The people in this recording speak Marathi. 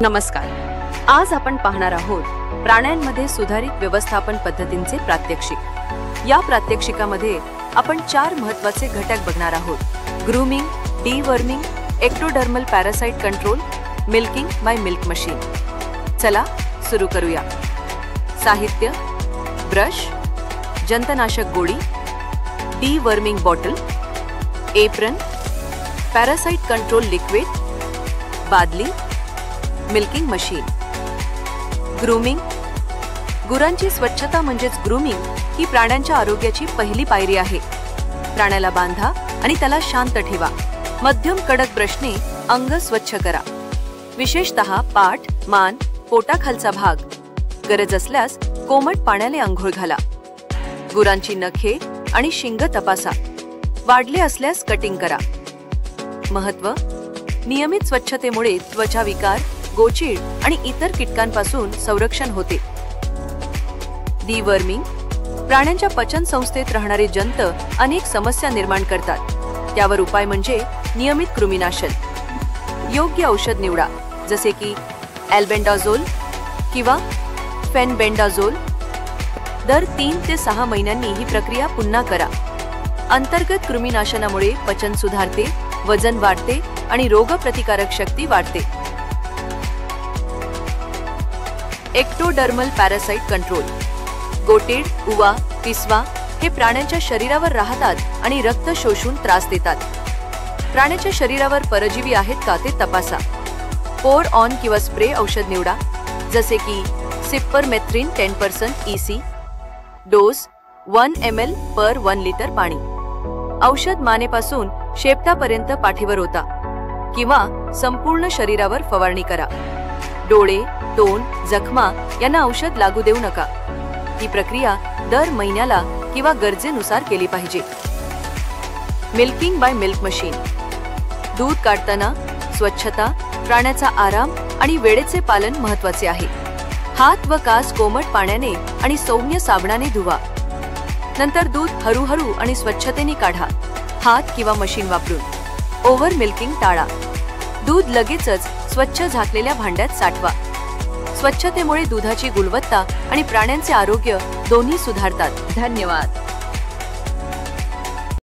नमस्कार. आज आपण पाहणार आहोत प्राण्यांमध्ये सुधारित व्यवस्थापन पद्धतींचे प्रात्यक्षिक. या प्रात्यक्षिकामध्ये आपण 4 महत्त्वाचे घटक बघणार आहोत: grooming, deworming, ectodermal parasite control, milking by milk machine. चला सुरू करूया. साहित्य: ब्रश, जंतनाशक गोळी, deworming bottle, apron, parasite control liquid, बादली, मिल्किंग मशीन. ग्रूमिंग. गुरांची स्वच्छता म्हणजेच ग्रूमिंग ही प्राण्यांच्या आरोग्याची पहिली पायरी आहे. प्राण्याला बांधा आणि त्याला शांत ठेवा. मध्यम कडक ब्रशने अंग स्वच्छ करा, विशेषतः पाठ, मान, पोटाखालचा भाग. गरज असल्यास कोमट पाण्याने अंघोळ घाला. गुरांची नखे आणि शिंग तपासा. वाढले असल्यास कटिंग करा. महत्त्व: नियमित स्वच्छतेमुळे त्वचा विकार, गोचीड आणि इतर कीटकांपासून संरक्षण होते. डीवर्मिंग. प्राण्यांच्या पचन संस्थेत राहणारे जंत अनेक समस्या निर्माण करतात. त्यावर उपाय म्हणजे नियमित कृमीनाशन. योग्य औषध निवडा, जसे की अल्बेंडाझोल किंवा फेनबेंडाझोल. दर 3 ते 6 महिन्यांनी ही प्रक्रिया पुन्हा करा. अंतर्गत कृमीनाशनामुळे पचन सुधारते, वजन वाढते आणि रोगप्रतिकारक शक्ती वाढते. Ectodermal parasite control. गोटेड, उवा, पिसवा हे प्राण्यांच्या शरीरावर राहतात आणि रक्त शोषून त्रास देतात. प्राण्याच्या शरीरावर परजीवी आहेत का ते तपासा. पोर ऑन किंवा स्प्रे औषध निवडा, जसे की सिप्परमेथ्रिन 10% EC. डोस 1 ml पर 1 लिटर पाणी. औषध मानेपासून शेपटापर्यंत पाठीवर ओता किंवा संपूर्ण शरीरावर फवारणी करा. डोळे, तोंड, जखमा यांना औषध लागू देऊ नका. ही प्रक्रिया दर महिन्याला किंवा गरजेनुसार केली पाहिजे. Milking by milk machine. दूध काढताना स्वच्छता, प्राण्याचा आराम आणि वेळेचे पालन महत्त्वाचे आहे. हात व कास कोमट पाण्याने आणि सौम्य साबणाने धुवा. नंतर दूध हळूहळू आणि स्वच्छतेने काढा, हात किंवा मशीन वापरून. ओव्हर मिल्किंग टाळा. दूध लगेचच स्वच्छ झाकलेल्या भांड्यात साठवा. स्वच्छतेमुळे दुधाची गुणवत्ता आणि प्राण्यांचे आरोग्य दोन्ही सुधारतात. धन्यवाद.